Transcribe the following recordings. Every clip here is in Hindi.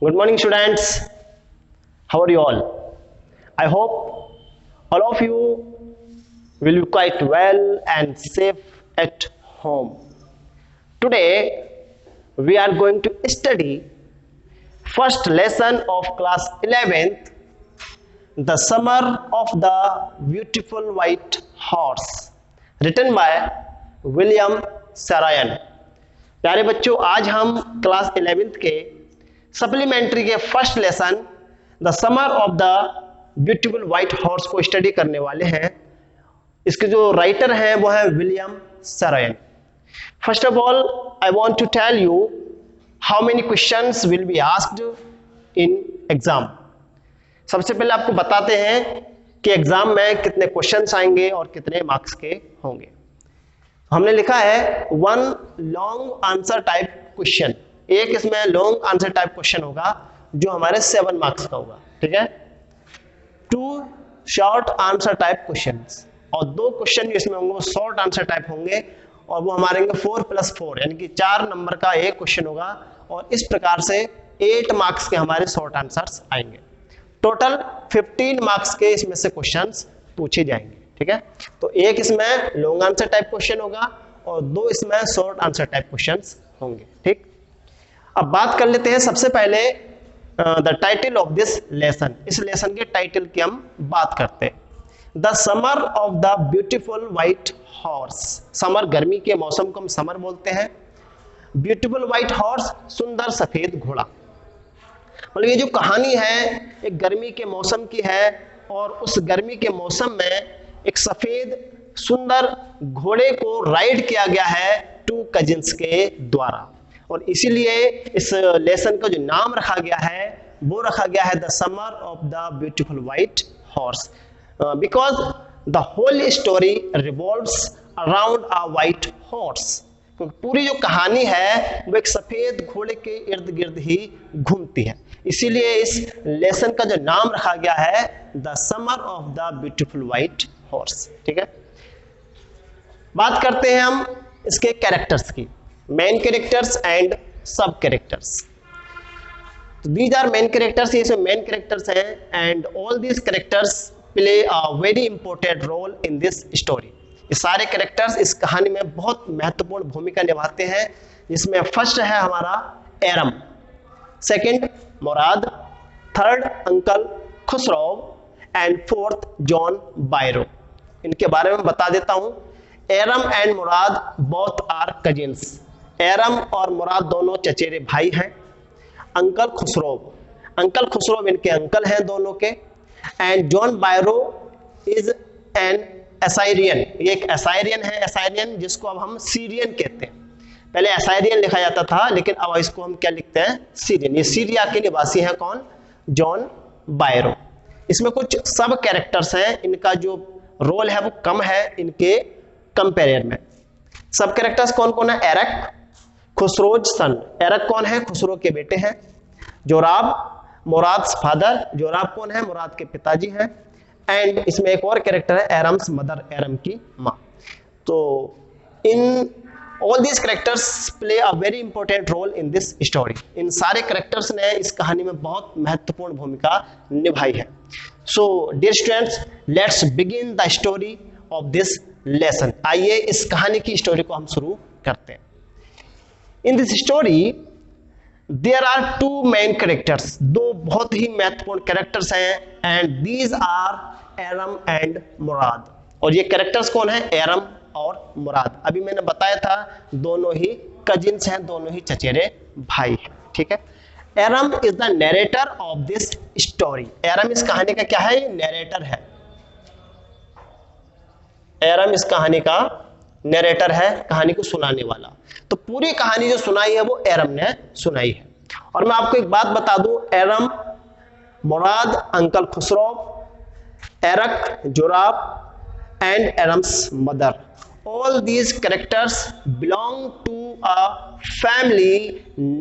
Good morning, students. How are you all? I hope all of you will be quite well and safe at home. Today, we are going to study first lesson of class 11th, The Summer of the Beautiful White Horse, written by William Saroyan. प्यारे बच्चों, आज हम क्लास 11th के सप्लीमेंट्री के first lesson the summer of the beautiful white horse को स्टडी करने वाले हैं। इसके जो राइटर हैं वो है William Saroyan. First of all I want to tell you how many questions will be asked in exam. सबसे पहले आपको बताते हैं कि एग्जाम में कितने क्वेश्चंस आएंगे और कितने मार्क्स के होंगे। हमने लिखा है 1 लॉन्ग आंसर टाइप क्वेश्चन, एक इसमें लॉन्ग आंसर टाइप क्वेश्चन होगा जो हमारे 7 मार्क्स का होगा, ठीक है। 2 शॉर्ट आंसर टाइप क्वेश्चंस और 2 क्वेश्चन जो इसमें होंगे वो शॉर्ट आंसर टाइप होंगे और वो हमारे 4+4 यानी कि 4 नंबर का एक क्वेश्चन होगा और इस प्रकार से 8 मार्क्स के हमारे शॉर्ट आंसर्स आएंगे। टोटल 15 मार्क्स के इसमें से क्वेश्चंस पूछे जाएंगे, ठीक है। तो एक इसमें लॉन्ग आंसर टाइप क्वेश्चन होगा और 2 इसमें शॉर्ट आंसर टाइप क्वेश्चंस होंगे, ठीक। अब बात कर लेते हैं सबसे पहले the title of this lesson. इस लेसन के टाइटल की हम बात करते हैं। The summer of the beautiful white horse. Summer गर्मी के मौसम को हम समर बोलते हैं। ब्यूटीफुल व्हाइट हॉर्स सुंदर सफेद घोड़ा। मतलब ये जो कहानी है एक गर्मी के मौसम की है और उस गर्मी के मौसम में एक सफेद सुंदर घोड़े को राइड किया गया है 2 कजिन्स के द्वारा और इसीलिए इस लेसन का जो नाम रखा गया है वो रखा गया है the summer of the beautiful white horse because the whole story revolves around a white horse. क्योंकि पूरी जो कहानी है वो एक सफेद घोड़े के इर्द गिर्द ही घूमती है, इसीलिए इस लेसन का जो नाम रखा गया है the summer of the beautiful white horse, ठीक है। बात करते हैं हम इसके कैरेक्टर्स की, main characters and sub characters. These are main characters, ये मेन कैरेक्टर्स हैं and all these characters play a very important role in this story. ये सारे कैरेक्टर्स इस कहानी में बहुत महत्वपूर्ण भूमिका निभाते हैं, जिसमें फर्स्ट है हमारा Aram, second Mourad, third uncle Khosrove and fourth John Byro. इनके बारे में बता देता हूं। Aram and Mourad both are cousins. Aram और मुराद दोनों चचेरे भाई हैं। अंकल खुसरो इनके अंकल हैं दोनों के। And John Byro is an Assyrian, ये एक एसाइरियन है। एसाइरियन जिसको अब हम सीरियन कहते हैं, पहले एसाइरियन लिखा जाता था लेकिन अब इसको हम क्या लिखते हैं, सीरियन। ये सीरिया के निवासी हैं कौन, जॉन बायरो। इसमें कुछ सब कैरेक्टर्स हैं, इनका जो रोल है वो कम है इनके कंपेरियन में। सब कैरेक्टर्स कौन कौन है, एरक खुसरोज सन, एरक कौन है, खुसरो के बेटे हैं। जोराब मुराद फादर, जोराब कौन है, मुराद के पिताजी हैं। एंड इसमें एक और कैरेक्टर है एरम्स मदर, एरम की माँ। तो in all these characters play a very important role in this story. इन सारे कैरेक्टर्स ने इस कहानी में बहुत महत्वपूर्ण भूमिका निभाई है। So dear students, let's begin the story of this lesson. आइए इस कहानी की स्टोरी को हम शुरू करते हैं। In this story there are 2 main characters, 2 बहुत ही महत्वपूर्ण कैरेक्टर्स हैं and these are Aram and Mourad. और ये कैरेक्टर्स कौन है, एरम और मुराद। अभी मैंने बताया था दोनों ही कजिन्स हैं, दोनों ही चचेरे भाई हैं, ठीक है। Aram is the narrator of this story. Aram इस कहानी का क्या है, ये नरेटर है। एरम इस कहानी का नरेटर है, कहानी को सुनाने वाला। तो पूरी कहानी जो सुनाई है वो एरम ने सुनाई है। और मैं आपको एक बात बता दूं, Aram, Mourad, uncle Khosrove, Arak, Zorab and Aram's mother, all these characters belong to a family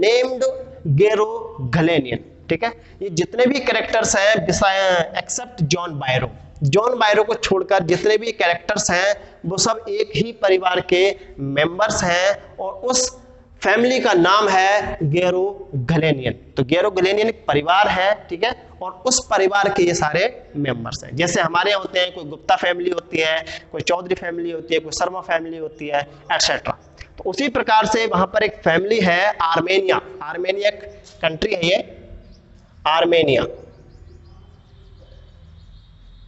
named Gero-Galenian, ठीक है। ये जितने भी कैरेक्टर्स हैं एक्सेप्ट जॉन बायरो, जॉन बायरो को छोड़कर जितने भी कैरेक्टर्स हैं वो सब एक ही परिवार के मेंबर्स हैं और उस फैमिली का नाम है गेरोगलेनियन। तो गेरोगलेनियन एक परिवार है, ठीक है, और उस परिवार के ये सारे मेंबर्स हैं। जैसे हमारे यहाँ होते हैं, कोई गुप्ता फैमिली होती है, कोई चौधरी फैमिली होती है, कोई शर्मा फैमिली होती है, एटसेट्रा। तो उसी प्रकार से वहां पर एक फैमिली है आर्मेनिया। आर्मेनिया एक कंट्री है, ये आर्मेनिया।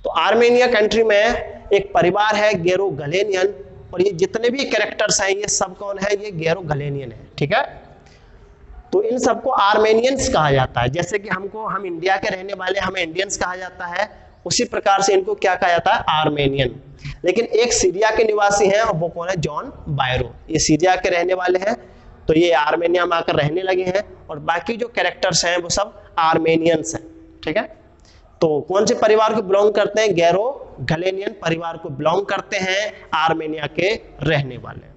तो आर्मेनिया कंट्री में एक परिवार है गेरोगलेनियन, और ये जितने भी कैरेक्टर्स हैं ये सब कौन है, ये गेरोगलेनियन है, ठीक है। तो इन सबको आर्मेनियंस कहा जाता है। जैसे कि हम इंडिया के रहने वाले, हमें इंडियंस कहा जाता है, उसी प्रकार से इनको क्या कहा जाता है, आर्मेनियन। लेकिन एक सीरिया के निवासी हैं, और वो कौन है, जॉन बायरो। ये सीरिया के रहने वाले हैं, तो ये आर्मेनिया में आकर रहने लगे हैं, और बाकी जो कैरेक्टर्स हैं वो सब आर्मेनियंस हैं, ठीक है। तो कौन से परिवार को बिलोंग करते हैं, गेरोगलेनियन परिवार को बिलोंग करते हैं, आर्मेनिया के रहने वाले।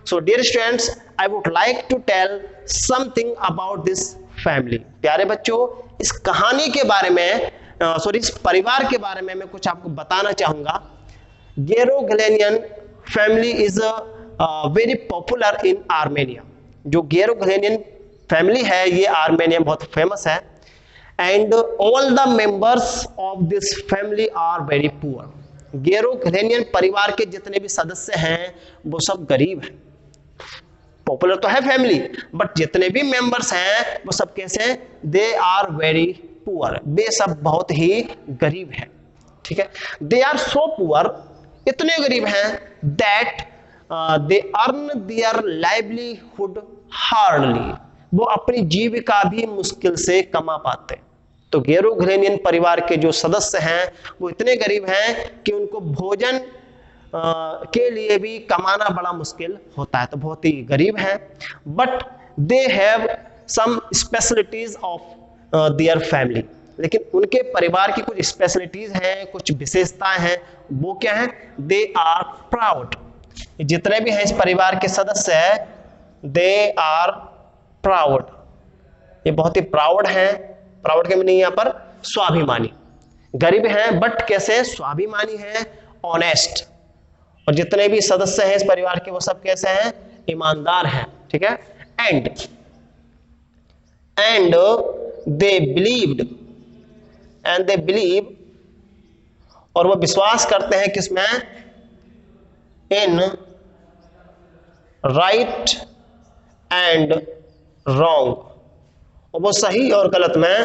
So dear students, I would like to tell something about this family. प्यारे बच्चों, इस कहानी के बारे में, इस परिवार के बारे में मैं कुछ आपको बताना चाहूंगा। Garoghlanian family is very popular in Armenia. जो गेरोगलेनियन फैमिली है ये आर्मेनिया बहुत फेमस है, and all the members of this family are very poor. Garoghlanian परिवार के जितने भी सदस्य हैं वो सब गरीब हैं। पॉपुलर तो है फैमिली, बट जितने भी मेंबर्स हैं वो सब कैसे हैं, दे आर वेरी पुअर। वे सब बहुत ही गरीब हैं, ठीक है। दे आर सो पुअर, इतने गरीब हैं, that they earn their livelihood hardly. वो अपनी जीविका भी मुश्किल से कमा पाते हैं। तो गेरोगलेनियन परिवार के जो सदस्य हैं वो इतने गरीब हैं कि उनको भोजन के लिए भी कमाना बड़ा मुश्किल होता है। तो बहुत ही गरीब हैं, but they have some specialities of their family. लेकिन उनके परिवार की कुछ स्पेशलिटीज हैं, कुछ विशेषताएं हैं। वो क्या है, दे आर प्राउड। जितने भी हैं इस परिवार के सदस्य हैं, दे आर प्राउड। ये बहुत ही प्राउड हैं। प्राउड के मीनिंग यहाँ पर स्वाभिमानी। गरीब हैं बट कैसे, स्वाभिमानी हैं, ऑनेस्ट। और जितने भी सदस्य हैं इस परिवार के वो सब कैसे हैं, ईमानदार हैं, ठीक है। एंड दे बिलीव, और वो विश्वास करते हैं किसमें, इन राइट एंड रॉन्ग। और वो सही और गलत में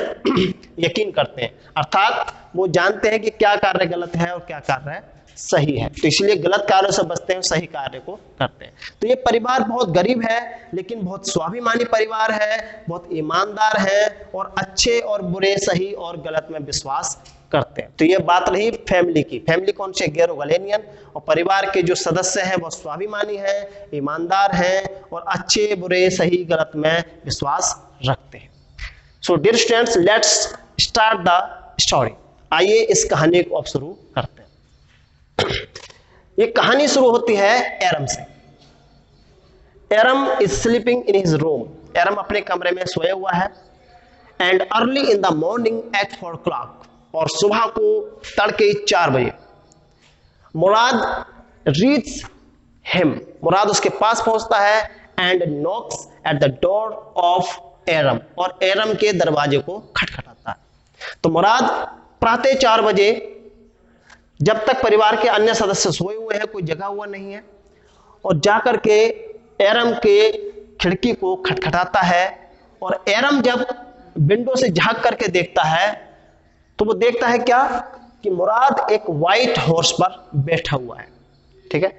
यकीन करते हैं। अर्थात वो जानते हैं कि क्या कार्य गलत है और क्या कार्य सही है, तो इसलिए गलत कार्यों से बचते हैं, सही कार्य को करते हैं। तो ये परिवार बहुत गरीब है, लेकिन बहुत स्वाभिमानी परिवार है, बहुत ईमानदार है, और अच्छे और बुरे, सही और गलत में विश्वास करते हैं। तो ये बात रही फैमिली की। फैमिली कौन सी, गेरोगलेनियन। और परिवार के जो सदस्य हैं वो स्वाभिमानी हैं, ईमानदार हैं, और अच्छे बुरे, सही गलत में विश्वास रखते हैं। So dear students, let's start the story. आइए इस कहानी को अब शुरू करते हैं। ये कहानी शुरू होती है एरम से। Aram is sleeping in his room. Aram अपने कमरे में सोया हुआ है। And early in the morning at 4 o'clock, और सुबह को तड़के 4 बजे, मुराद रीच हिम, मुराद उसके पास पहुंचता है, and knocks at the door of Aram, और एरम के दरवाजे को खटखटाता है। तो मुराद प्रातः 4 बजे, जब तक परिवार के अन्य सदस्य सोए हुए हैं, कोई जगा हुआ नहीं है, और जाकर के एरम के खिड़की को खटखटाता है। और एरम जब विंडो से झांक करके देखता है तो वो देखता है क्या, कि मुराद एक व्हाइट हॉर्स पर बैठा हुआ है, ठीक है।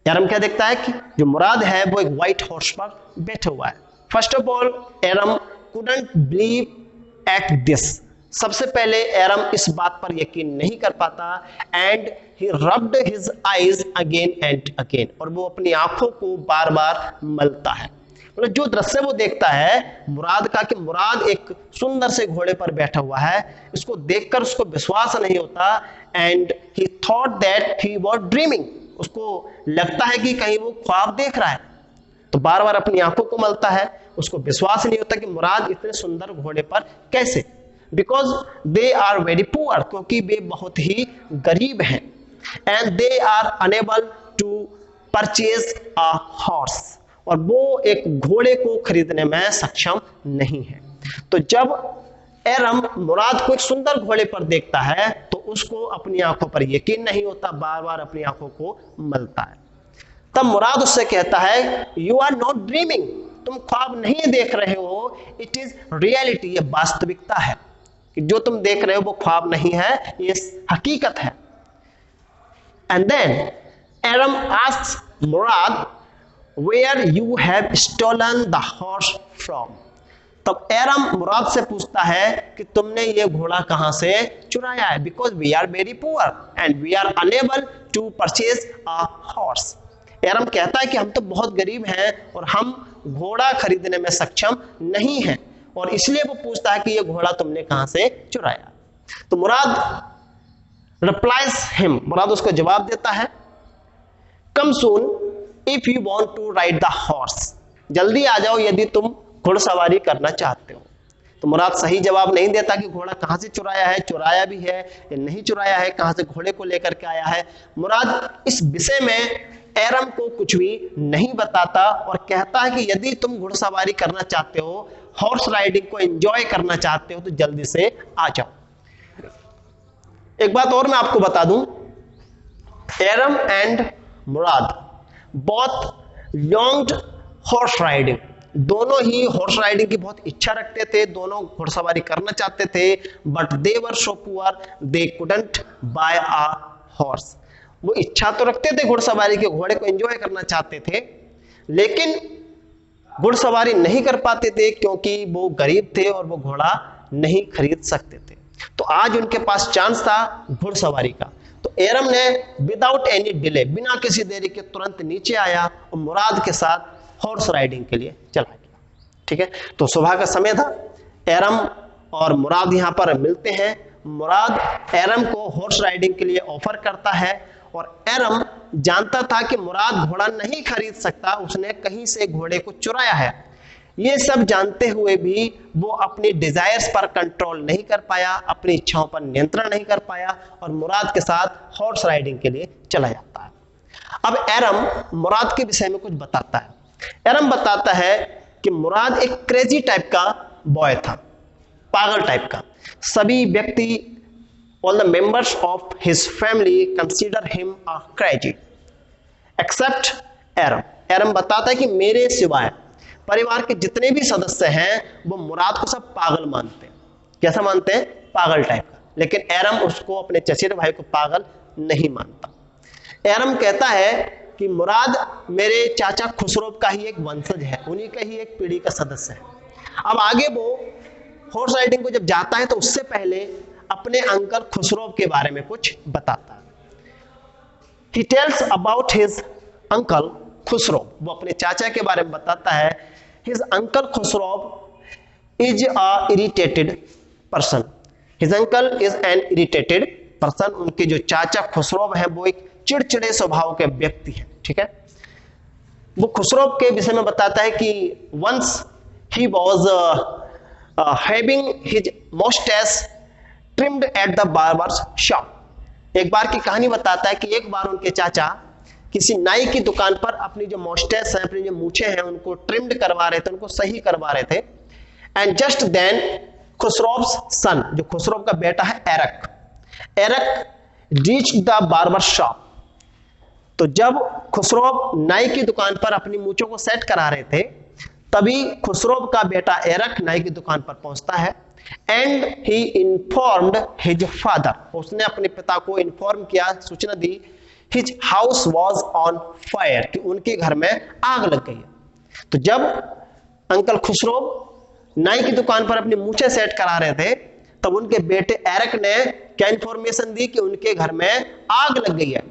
एरम क्या देखता है कि जो मुराद है वो एक व्हाइट हॉर्स पर बैठा हुआ है। First of all Aram couldn't believe at this। सबसे पहले एरम इस बात पर यकीन नहीं कर पाता, and he rubbed his eyes again and again, और वो अपनी आंखों को बार बार मलता है। मतलब जो दृश्य वो देखता है मुराद का, कि मुराद एक सुंदर से घोड़े पर बैठा हुआ है, इसको देखकर उसको विश्वास नहीं होता, and he thought that he was dreaming. उसको लगता है कि कहीं वो ख्वाब देख रहा है, तो बार बार अपनी आंखों को मलता है। उसको विश्वास नहीं होता कि मुराद इतने सुंदर घोड़े पर कैसे, because they are very poor, क्योंकि वे बहुत ही गरीब हैं, and they are unable to purchase a horse, और वो एक घोड़े को खरीदने में सक्षम नहीं है। तो जब एरम मुराद को एक सुंदर घोड़े पर देखता है तो उसको अपनी आंखों पर यकीन नहीं होता, बार बार अपनी आंखों को मलता है। तब मुराद उससे कहता है यू आर नॉट ड्रीमिंग, तुम ख्वाब नहीं देख रहे हो, इट इज रियलिटी, ये वास्तविकता है कि जो तुम देख रहे हो वो ख्वाब नहीं है, ये हकीकत है। And then Aram asks Mourad where you have stolen the horse from. तब एरम मुराद से पूछता है कि तुमने ये घोड़ा कहां से चुराया है, because we are very poor and we are unable to purchase a horse. Aram कहता है कि हम तो बहुत गरीब हैं और हम घोड़ा खरीदने में सक्षम नहीं हैं, और इसलिए वो पूछता है कि ये घोड़ा तुमने कहां से चुराया। तो मुराद रिप्लाइज हिम, मुराद उसको जवाब देता है come soon if you want to ride the horse, जल्दी आ जाओ यदि तुम घुड़सवारी करना चाहते हो। तो मुराद सही जवाब नहीं देता कि घोड़ा कहां से चुराया है, चुराया भी है या नहीं चुराया है, कहां से घोड़े को लेकर के आया है। मुराद इस विषय में एरम को कुछ भी नहीं बताता और कहता है कि यदि तुम घुड़सवारी करना चाहते हो, हॉर्स राइडिंग को एंजॉय करना चाहते हो, तो जल्दी से आ जाओ। एक बात और मैं आपको बता दूं, Aram and Mourad both longed horse riding, दोनों ही हॉर्स राइडिंग की बहुत इच्छा रखते थे, दोनों घुड़सवारी करना चाहते थे, but they were so poor they couldn't buy a horse. वो इच्छा तो रखते थे घुड़सवारी के, घोड़े को एंजॉय करना चाहते थे, लेकिन घुड़सवारी नहीं कर पाते थे क्योंकि वो गरीब थे और वो घोड़ा नहीं खरीद सकते थे। तो आज उनके पास चांस था घुड़सवारी का। तो एरम ने विदाउट एनी डिले, बिना किसी देरी के तुरंत नीचे आया और मुराद के साथ हॉर्स राइडिंग के लिए चला गया। ठीक है, तो सुबह का समय था, एरम और मुराद यहां पर मिलते हैं। मुराद एरम को हॉर्स राइडिंग के लिए ऑफर करता है और एरम जानता था कि मुराद घोड़ा नहीं खरीद सकता, उसने कहीं से घोड़े को चुराया है। ये सब जानते हुए भी वो अपनी डिजायर्स पर कंट्रोल नहीं कर पाया, अपनी इच्छाओं पर नियंत्रण नहीं कर पाया और मुराद के साथ हॉर्स राइडिंग के लिए चला जाता है। अब एरम मुराद के विषय में कुछ बताता है। एरम बताता है कि मुराद एक क्रेजी टाइप का बॉय था, पागल टाइप का। सभी व्यक्ति, all the members of his family consider him a crazy except एरम। एरम बताता है कि मेरे सिवाय परिवार के जितने भी सदस्य हैं वो मुराद को सब पागल मानते हैं। कैसा मानते हैं? पागल टाइप का। लेकिन एरम उसको, अपने चचेरे भाई को, पागल नहीं मानता। एरम कहता है कि मुराद मेरे चाचा खुसरो का ही एक वंशज है, उन्हीं का ही एक पीढ़ी का सदस्य है। अब आगे वो हॉर्स राइडिंग को जब जाता है तो उससे पहले अपने अंकल खुसरो के बारे में कुछ बताता है। He tells about his uncle Khusro, वो अपने चाचा के बारे में बताता है। His uncle Khusro is a irritated person. His uncle is an irritated person. उनके जो चाचा खुसरो है वो एक चिड़चिड़े स्वभाव के व्यक्ति हैं। ठीक है, वो खुसरो के विषय में बताता है कि once he was having his mustache trimmed at the barber's shop. एक बार की कहानी बताता है कि एक बार उनके चाचा किसी नाई की दुकान पर अपनी जो मोस्टेस है, अपनी जो मूछें हैं, उनको ट्रिम्ड करवा रहे थे, उनको सही करवा रहे थे। एंड जस्ट देन खुसरोव्स सन, जो खुसरो का बेटा है एरक रीच्ड द बार्बर शॉप। तो जब खुसरो नाई की दुकान पर अपनी मूछों को सेट करा रहे थे, तभी खुसरो का बेटा एरक नाई की दुकान पर पहुंचता है। And he informed his father, उसने अपने पिता को इन्फॉर्म किया, सूचना दी, his house was on fire, कि उनके घर में आग लग गई है। तो जब अंकल खुसरो नाई की दुकान पर अपनी मूछें सेट करा रहे थे, तब उनके बेटे एरक ने क्या इंफॉर्मेशन दी कि उनके घर में आग लग गई है।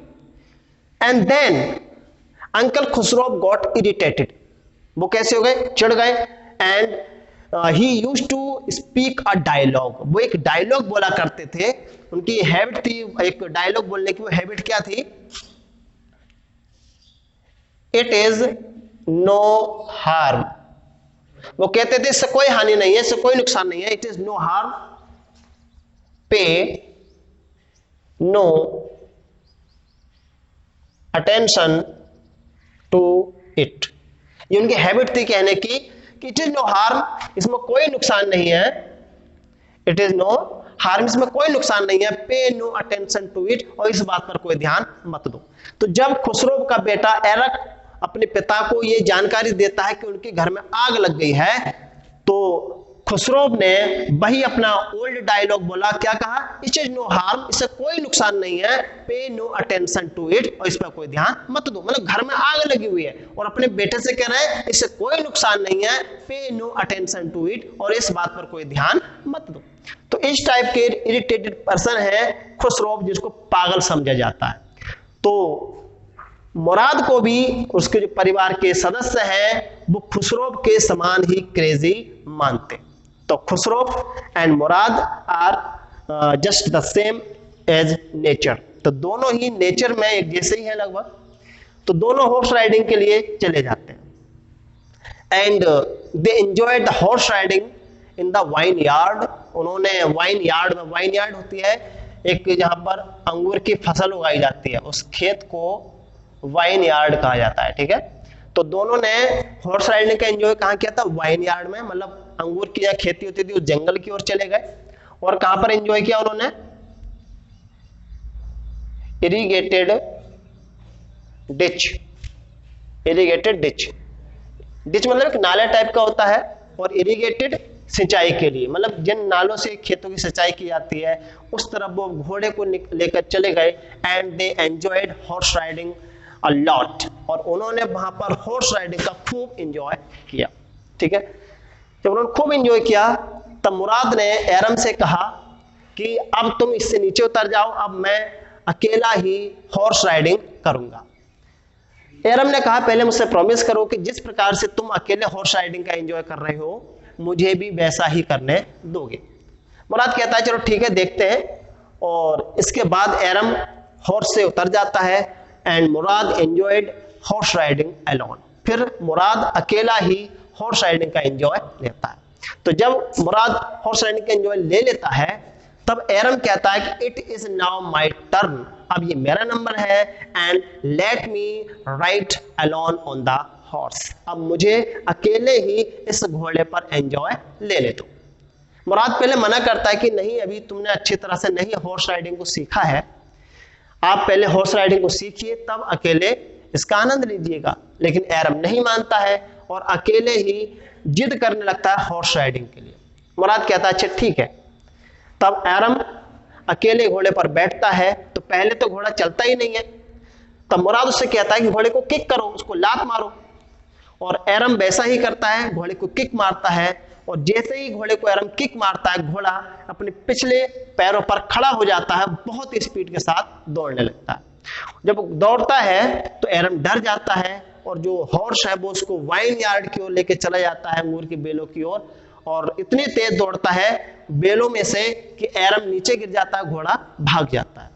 And then uncle Khosrove got irritated, वो कैसे हो गए? चिढ़ गए। And he used to speak a dialogue, वो एक डायलॉग बोला करते थे, उनकी हैबिट थी एक डायलॉग बोलने की। वो हैबिट क्या थी? इट इज नो हार्म, वो कहते थे इससे कोई हानि नहीं है, इससे कोई नुकसान नहीं है। इट इज नो हार्म, पे नो अटेंशन टू इट। ये उनकी हैबिट थी कहने की कि इट इज नो हार्म, इसमें कोई नुकसान नहीं है, इट इज नो हार्म, इसमें कोई नुकसान नहीं है, पे नो अटेंशन टू इट, और इस बात पर कोई ध्यान मत दो। तो जब खुसरो का बेटा एरक अपने पिता को ये जानकारी देता है कि उनके घर में आग लग गई है, तो खुसरो ने वही अपना ओल्ड डायलॉग बोला, क्या कहा, इट इज नो हार्म, इससे कोई नुकसान नहीं है, पे नो अटेंशन टू इट, और इस पर कोई ध्यान मत दो। मतलब घर में आग लगी हुई है और अपने बेटे से कह रहे हैं इससे कोई नुकसान नहीं है, पे नो अटेंशन टू इट, और इस बात पर कोई ध्यान मत दो। तो इस टाइप के इरिटेटेड पर्सन है खुसरो, जिसको पागल समझा जाता है। तो मुराद को भी उसके जो परिवार के सदस्य हैं वो खुसरो के समान ही क्रेजी मानते। तो Khosrove and Mourad are just the same age nature, तो दोनों ही नेचर में एक जैसे ही है लगभग। तो दोनों हॉर्स राइडिंग के लिए चले जाते हैं and they enjoyed the horse riding in the wine yard. उन्होंने वाइन यार्ड में, वाइन यार्ड होती है एक जहां पर अंगूर की फसल उगाई जाती है, उस खेत को वाइन यार्ड कहा जाता है, ठीक है। तो दोनों ने हॉर्स राइडिंग का एंजॉय कहां किया था, वाइन यार्ड में, मतलब अंगूर की जहाँ खेती होती थी उस जंगल की ओर चले गए। और कहां पर एंजॉय किया उन्होंने, irrigated ditch, irrigated ditch, ditch मतलब एक नाला टाइप का होता है, और इरिगेटेड सिंचाई के लिए, मतलब जिन नालों से खेतों की सिंचाई की जाती है उस तरफ वो घोड़े को लेकर चले गए। And they enjoyed horse riding a lot, और उन्होंने वहां पर हॉर्स राइडिंग का खूब एंजॉय किया, ठीक है। जब उन्होंने खूब एंजॉय किया तब मुराद ने एरम से कहा कि अब तुम इससे नीचे उतर जाओ, अब मैं अकेला ही हॉर्स राइडिंग करूंगा। एरम ने कहा पहले मुझसे प्रॉमिस करो कि जिस प्रकार से तुम अकेले हॉर्स राइडिंग का एंजॉय कर रहे हो मुझे भी वैसा ही करने दोगे। मुराद कहता है चलो ठीक है देखते हैं, और इसके बाद एरम हॉर्स से उतर जाता है and Murad enjoyed horse riding alone. फिर मुराद अकेला ही हॉर्स राइडिंग का एंजॉय लेता है। तो जब मुराद हॉर्स राइडिंग का एंजॉय ले लेता है तब एरम कहता है कि it is now my turn, अब ये मेरा नंबर है, and let me ride alone on the horse, अब मुझे अकेले ही इस घोड़े पर एंजॉय ले ले दो। मुराद पहले मना करता है कि नहीं, अभी तुमने अच्छी तरह से नहीं हॉर्स राइडिंग को सीखा है, आप पहले हॉर्स राइडिंग को सीखिए तब अकेले इसका आनंद लीजिएगा। लेकिन एरम नहीं मानता है और अकेले ही जिद करने लगता है हॉर्स राइडिंग के लिए। मुराद कहता है अच्छा ठीक है। तब एरम अकेले घोड़े पर बैठता है, तो पहले तो घोड़ा चलता ही नहीं है। तब मुराद उससे कहता है कि घोड़े को किक करो, उसको लात मारो, और एरम वैसा ही करता है, घोड़े को किक मारता है, और जैसे ही घोड़े को एरम किक मारता है घोड़ा अपने पिछले पैरों पर खड़ा हो जाता है, बहुत ही स्पीड के साथ दौड़ने लगता है। जब दौड़ता है तो एरम डर जाता है, और जो हॉर्स है वो उसको वाइन यार्ड की ओर लेके चला जाता है, अंगूर की बेलों की ओर, और इतनी तेज दौड़ता है बेलों में से कि एरम नीचे गिर जाता है, घोड़ा भाग जाता है।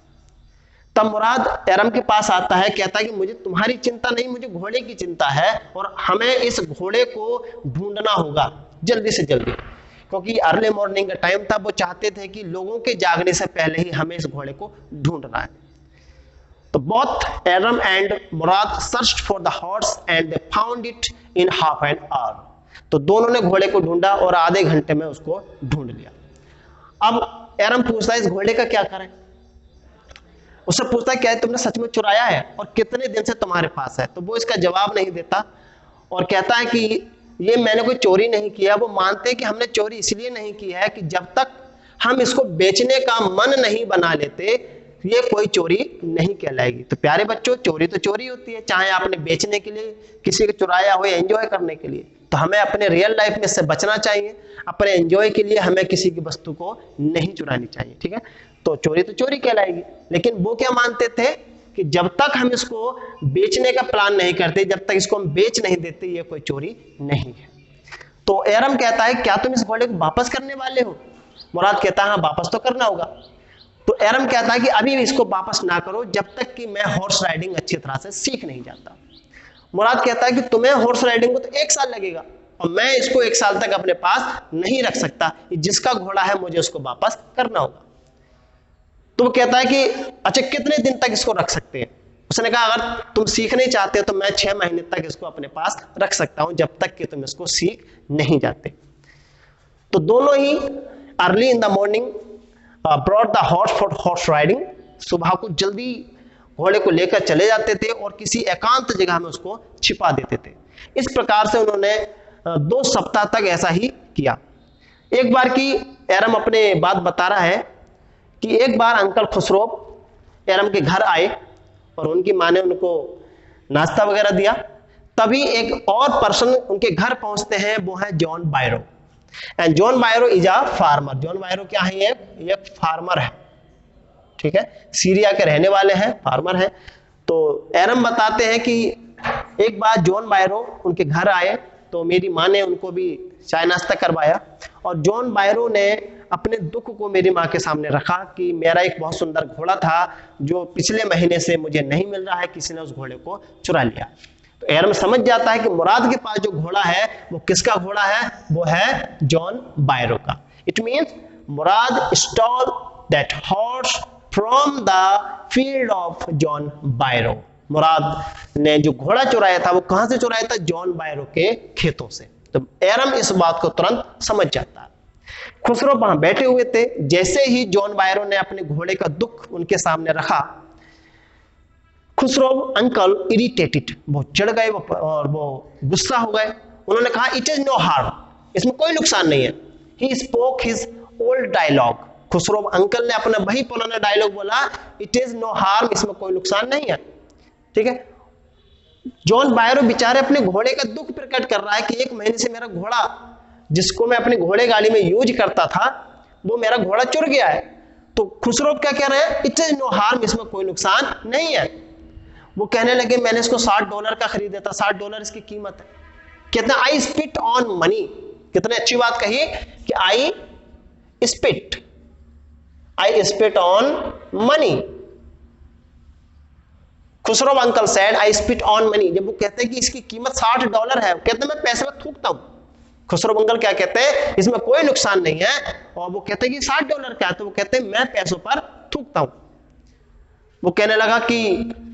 तब मुराद एरम के पास आता है, कहता है कि मुझे तुम्हारी चिंता नहीं, मुझे घोड़े की चिंता है, और हमें इस घोड़े को ढूंढना होगा जल्दी से जल्दी, क्योंकि अर्ली मॉर्निंग का टाइम था। वो चाहते थे कि लोगों के जागने से पहले ही हमें इस घोड़े को ढूंढना है। तो both Aram and Mourad searched for the horse and they found it in half an hour. तो दोनों ने घोड़े को ढूंढा और आधे घंटे में उसको ढूंढ लिया। अब एरम पूछता है इस घोड़े का क्या करें, उससे पूछता है क्या तुमने सच में चुराया है और कितने दिन से तुम्हारे पास है। तो वो इसका जवाब नहीं देता और कहता है कि ये मैंने कोई चोरी नहीं किया। वो मानते हैं कि हमने चोरी इसलिए नहीं की है कि जब तक हम इसको बेचने का मन नहीं बना लेते ये कोई चोरी नहीं कहलाएगी। तो प्यारे बच्चों, चोरी तो चोरी होती है, चाहे आपने बेचने के लिए किसी को चुराया हो या एंजॉय करने के लिए। तो हमें अपने रियल लाइफ में से बचना चाहिए। अपने एंजॉय के लिए हमें किसी की वस्तु को नहीं चुरानी चाहिए, ठीक है। तो चोरी तो चोरी कहलाएगी। लेकिन वो क्या मानते थे कि जब तक हम इसको बेचने का प्लान नहीं करते, जब तक इसको हम बेच नहीं देते, ये कोई चोरी नहीं है। तो एरम कहता है क्या तुम इस घोड़े को वापस करने वाले हो? मुराद कहता है हाँ वापस तो करना होगा। तो एरम कहता है कि अभी इसको वापस ना करो जब तक कि मैं हॉर्स राइडिंग अच्छी तरह से सीख नहीं जाता। मुराद कहता है कि तुम्हें हॉर्स राइडिंग को तो 1 साल लगेगा और मैं इसको 1 साल तक अपने पास नहीं रख सकता। जिसका घोड़ा है मुझे उसको वापस करना होगा। तो वो कहता है कि अच्छा कितने दिन तक इसको रख सकते हैं? उसने कहा अगर तुम सीखना ही चाहते हो तो मैं 6 महीने तक इसको अपने पास रख सकता हूं, जब तक कि तुम इसको सीख नहीं जाते। तो दोनों ही early in the morning brought the horse for horse riding, सुबह को जल्दी घोड़े को लेकर चले जाते थे और किसी एकांत जगह में उसको छिपा देते थे। इस प्रकार से उन्होंने 2 सप्ताह तक ऐसा ही किया। एक बार की एरम अपने बात बता रहा है कि एक बार अंकल खुसरो एरम के घर आए और उनकी माँ ने उनको नाश्ता वगैरह दिया। तभी एक और पर्सन उनके घर पहुंचते हैं, वो है John Byro. And John Byro is a farmer. John Byro क्या है? एक फार्मर है, ठीक है, सीरिया के रहने वाले हैं, फार्मर हैं। तो एरम बताते हैं कि एक बार जॉन बायरो उनके घर आए तो मेरी माँ ने उनको भी चाय नाश्ता करवाया और जॉन बायरो ने अपने दुख को मेरी माँ के सामने रखा कि मेरा एक बहुत सुंदर घोड़ा था जो पिछले महीने से मुझे नहीं मिल रहा है, किसी ने उस घोड़े को चुरा लिया। तो एरम समझ जाता है कि मुराद के पास जो घोड़ा है वो किसका घोड़ा है? वो है जॉन बायरो का। It means Mourad stole that horse from the field of John Byro. Mourad ने जो घोड़ा चुराया था वो कहां से चुराया था? जॉन बायरो के खेतों से। तो एरम इस बात को तुरंत समझ जाता है। खुसरो वहां बैठे हुए थे। जैसे ही जॉन बायरो ने अपने घोड़े का दुख उनके सामने रखा, खुसरो अंकल इरिटेटेड, वो चिढ़ गए और वो गुस्सा हो गए। उन्होंने कहा इट इज नो हार्म, इसमें कोई नुकसान नहीं है। He spoke his old dialogue. Khosrove uncle ने अपना वही पुराना डायलॉग बोला, इट इज नो हार्म, इसमें कोई नुकसान नहीं है, ठीक है। जॉन बायरो बेचारे अपने घोड़े का दुख प्रकट कर रहा है कि 1 महीने से मेरा घोड़ा, जिसको मैं अपनी घोड़े गाड़ी में यूज करता था, वो मेरा घोड़ा चुर गया है। तो खुसरो क्या कह रहे हैं? इट इज नो हार्म, इसमें कोई नुकसान नहीं है। वो कहने लगे मैंने इसको $60 का खरीदा था, $60 इसकी कीमत है। कितना? आई स्पिट ऑन मनी। कितने अच्छी बात कही कि आई spit on money. Khusro uncle said I spit on money. जब वो कहते हैं कि इसकी कीमत $60 है, कहते हैं मैं पैसे में थूकता हूं। खुसरो अंकल क्या कहते हैं? इसमें कोई नुकसान नहीं है। और वो कहते हैं कि $60 क्या है, तो वो कहते हैं मैं पैसों पर थूकता हूं। वो कहने लगा कि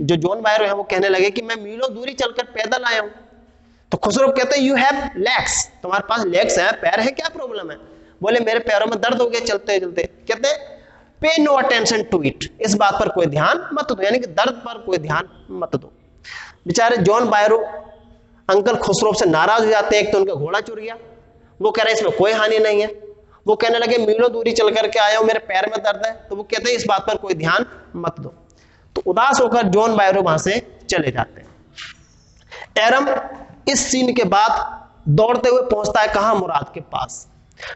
जो जॉन बायरो है वो कहने लगे कि मैं मीलों दूरी चलकर पैदल आया हूं। तो खुसरो कहते हैं यू हैव लेग्स, तुम्हारे पास लेग्स है, पैर है, क्या प्रॉब्लम है? बोले मेरे पैरों में दर्द हो गया चलते चलते। कहते हैं पे नो अटेंशन टू इट, इस बात पर कोई ध्यान मत दो, यानी कि दर्द पर कोई ध्यान मत दो। बेचारे जॉन बायरो अंकल खुसरो से नाराज हो जाते हैं। एक तो उनका घोड़ा चुर गया, वो कह रहे हैं इसमें कोई हानि नहीं है। वो कहने लगे मीलों दूरी चल करके आया हूं, मेरे पैर में दर्द है। तो वो कहते हैं इस बात पर कोई ध्यान मत दो। तो उदास होकर जॉन बायरो वहां से चले जाते हैं। एरम इस सीन के बाद दौड़ते हुए पहुंचता है कहां? मुराद के पास,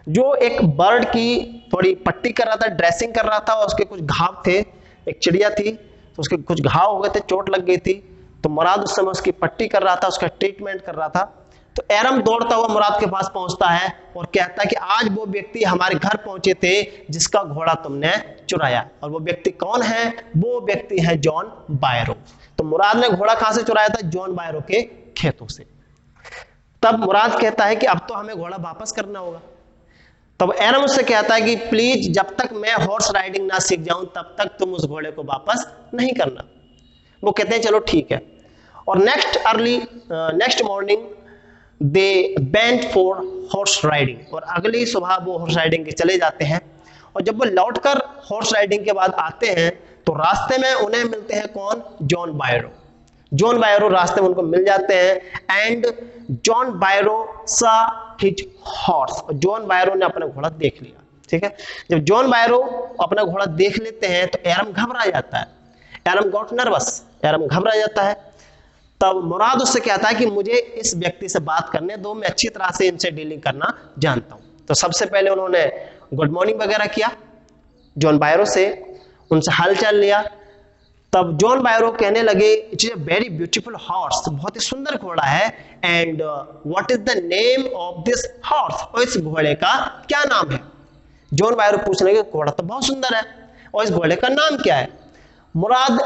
जो एक बर्ड की थोड़ी पट्टी कर रहा था, ड्रेसिंग कर रहा था, और उसके कुछ घाव थे। एक चिड़िया थी तो उसके कुछ घाव हो गए थे, चोट लग गई थी। तो मुराद उस समय उसकी पट्टी कर रहा था, उसका ट्रीटमेंट कर रहा था। तो एरम दौड़ता हुआ मुराद के पास पहुंचता है और कहता है कि आज वो व्यक्ति हमारे घर पहुंचे थे जिसका घोड़ा तुमने चुराया। और वो व्यक्ति कौन है? वो व्यक्ति है जॉन बायरो। तो मुराद ने घोड़ा कहां से चुराया था? जॉन बायरो के खेतों से। तब मुराद कहता है कि अब तो हमें घोड़ा वापस करना होगा। तब एरम उससे कहता है कि प्लीज जब तक मैं हॉर्स राइडिंग ना सीख जाऊं तब तक तुम उस घोड़े को वापस नहीं करना। वो कहते हैं चलो ठीक है। और next morning they went for horse riding, और अगली सुबह वो हॉर्स राइडिंग के चले जाते हैं। और जब वो लौटकर हॉर्स राइडिंग के बाद आते हैं तो रास्ते में उन्हें मिलते हैं कौन? जॉन बायरो। जॉन बायरो रास्ते में उनको मिल जाते हैं। एंड जॉन बायरो सा हिज हॉर्स, और जॉन बायरो ने अपना घोड़ा देख लिया, ठीक है। जब जॉन बायरो अपना घोड़ा देख लेते हैं तो एरम घबरा जाता है। एरम गॉट नर्वस, एरम घबरा जाता है। तब मुराद उससे कहता है कि मुझे इस व्यक्ति से बात करने दो, मैं अच्छी तरह से इनसे डीलिंग करना जानता हूं। तो सबसे पहले उन्होंने गुड मॉर्निंग वगैरह किया जॉन बायरो से, उनसे हालचाल लिया। तब जॉन बायरो कहने लगे it is a very beautiful horse, बहुत ही सुंदर घोड़ा है। And what is the name of this horse, और इस घोड़े का क्या नाम है? जॉन बायरो पूछने लगे घोड़ा तो बहुत सुंदर है, और इस घोड़े का नाम क्या है? Mourad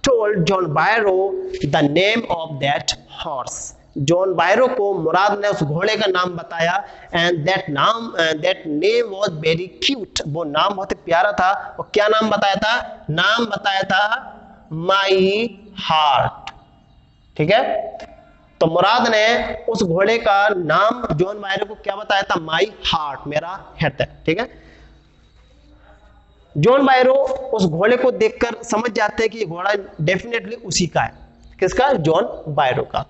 told John Bairo the name of that horse. John Byro को मुराद ने उस घोड़े का नाम बताया। And that name was very cute, वो नाम बहुत ही प्यारा था। और क्या नाम बताया था? नाम बताया था माई हार्ट। ठीक है, तो मुराद ने उस घोड़े का नाम जॉन बायरो को क्या बताया था? माई हार्ट, मेरा हृदय। ठीक है, जॉन बायरो उस घोड़े को देखकर समझ जाते हैं कि ये घोड़ा डेफिनेटली उसी का है। किसका? जॉन बायरो का।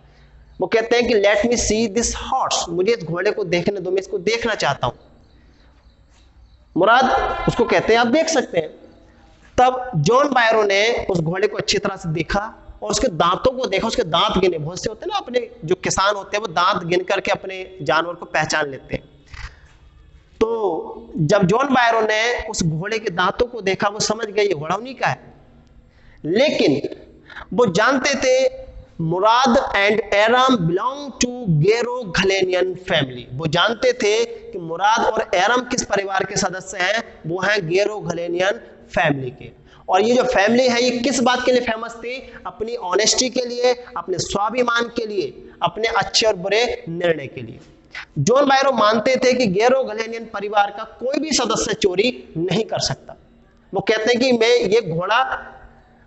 वो कहते हैं कि let me see this horse, मुझे इस घोड़े को देखने दो, मैं इसको देखना चाहता हूं। मुराद उसको कहते हैं आप देख सकते हैं। तब जॉन बायरो ने उस घोड़े को अच्छी तरह से देखा और उसके दांतों को देखा, उसके दांत गिने। बहुत से होते हैं ना, अपने जो किसान होते हैं वो दांत गिन करके अपने जानवर को पहचान लेते हैं। तो जब जॉन बायरो ने उस घोड़े के दांतों को देखा, वो समझ गए ये घोड़ा उन्हीं का है। लेकिन वो जानते थे Mourad and Aram belong to Garoghlanian family. वो जानते थे कि मुराद और एरम किस परिवार के सदस्य हैं? वो हैं गेरो घलेनियन फैमिली के। और ये जो फैमिली है ये किस बात के लिए फेमस थी? अपनी ऑनेस्टी के लिए, अपने स्वाभिमान के लिए, अपने अच्छे और बुरे निर्णय के लिए। जॉन बायरो मानते थे कि गेरो घलेनियन परिवार का कोई भी सदस्य चोरी नहीं कर सकता। वो कहते हैं कि मैं ये घोड़ा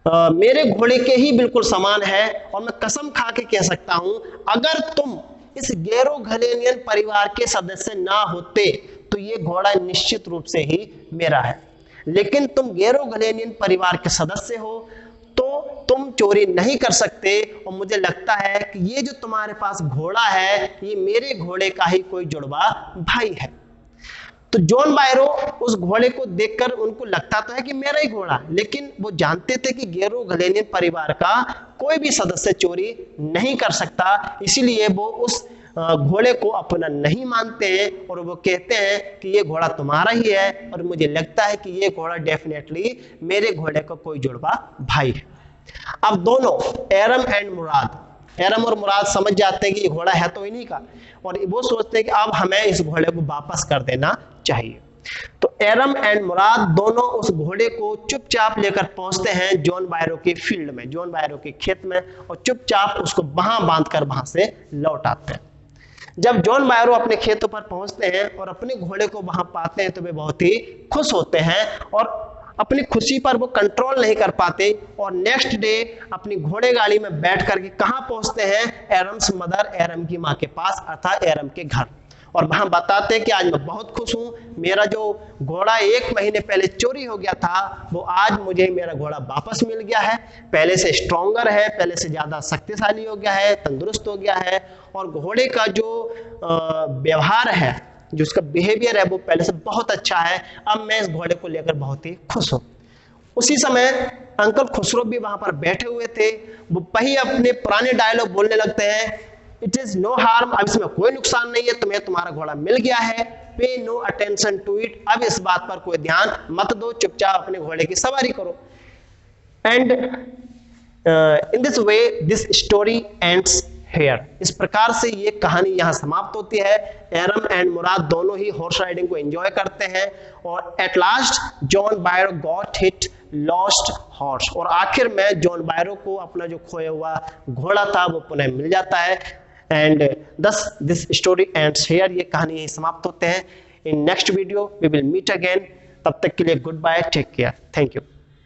मेरे घोड़े के ही बिल्कुल समान है और मैं कसम खा के कह सकता हूं अगर तुम इस गेरो घलेनियन परिवार के सदस्य ना होते तो ये घोड़ा निश्चित रूप से ही मेरा है। लेकिन तुम गेरो घलेनियन परिवार के सदस्य हो तो तुम चोरी नहीं कर सकते और मुझे लगता है कि ये जो तुम्हारे पास घोड़ा है ये मेरे घोड़े का ही कोई जुड़वा भाई है। तो जॉन बायरो उस घोड़े को देखकर उनको लगता तो है कि मेरा ही घोड़ा, लेकिन वो जानते थे कि गेरो घलेनियन परिवार का कोई भी सदस्य चोरी नहीं कर सकता, इसीलिए वो उस घोड़े को अपना नहीं मानते हैं और वो कहते हैं कि ये घोड़ा तुम्हारा ही है और मुझे लगता है कि ये घोड़ा डेफिनेटली मेरे घोड़े का कोई जुड़वा भाई है। अब दोनों एरम और मुराद समझ जाते हैं कि ये घोड़ा है तो इन्हीं का और वो सोचते हैं कि अब हमें इस घोड़े को वापस कर देना चाहिए। तो एरम एंड मुराद दोनों उस घोड़े को चुपचाप लेकर पहुंचते हैं जॉन बायरो के फील्ड में, जॉन बायरो के खेत में, और चुपचाप उसको वहां बांधकर वहां से लौट आते हैं। जब जॉन बायरो अपने खेतों पर पहुंचते हैं और अपने घोड़े को वहां पाते हैं तो वे बहुत ही खुश होते हैं और अपनी खुशी पर वो कंट्रोल नहीं कर पाते और नेक्स्ट डे अपनी घोड़े गाड़ी में बैठ करके कहां पहुंचते हैं? एरम्स मदर, एरम की मां के पास, अर्थात एरम के घर। और वहां बताते हैं कि आज मैं बहुत खुश हूं, मेरा जो घोड़ा 1 महीने पहले चोरी हो गया था वो आज मुझे मेरा घोड़ा वापस मिल गया है, पहले से स्ट्रॉन्गर है, पहले से ज्यादा शक्तिशाली हो गया है, तंदुरुस्त हो गया है और घोड़े का जो व्यवहार है, जो उसका बिहेवियर है वो पहले से बहुत अच्छा है। अब मैं इस घोड़े को लेकर बहुत ही खुश हूं। उसी समय अंकल खुसरो भी वहां पर बैठे हुए थे। वो वही अपने पुराने डायलॉग बोलने लगते हैं, इट इज नो हार्म, अब इसमें कोई नुकसान नहीं है, तुम्हें तुम्हारा घोड़ा मिल गया है, पे नो अटेंशन टू इट, अब इस बात पर कोई ध्यान मत दो, चुपचाप अपने घोड़े की सवारी करो। And in this way this story ends hair. इस प्रकार से ये कहानी यहाँ समाप्त होती है। एरम एंड मुराद दोनों ही हॉर्स राइडिंग को एंजॉय करते हैं और at last John बायरो got hit lost horse, और आखिर में जॉन बायरो को अपना जो खोया हुआ घोड़ा था वो पुनः मिल जाता है। And thus this story ends here. ये कहानी यही समाप्त होते हैं। In next video we will meet again. तब तक के लिए goodbye, take care, thank you.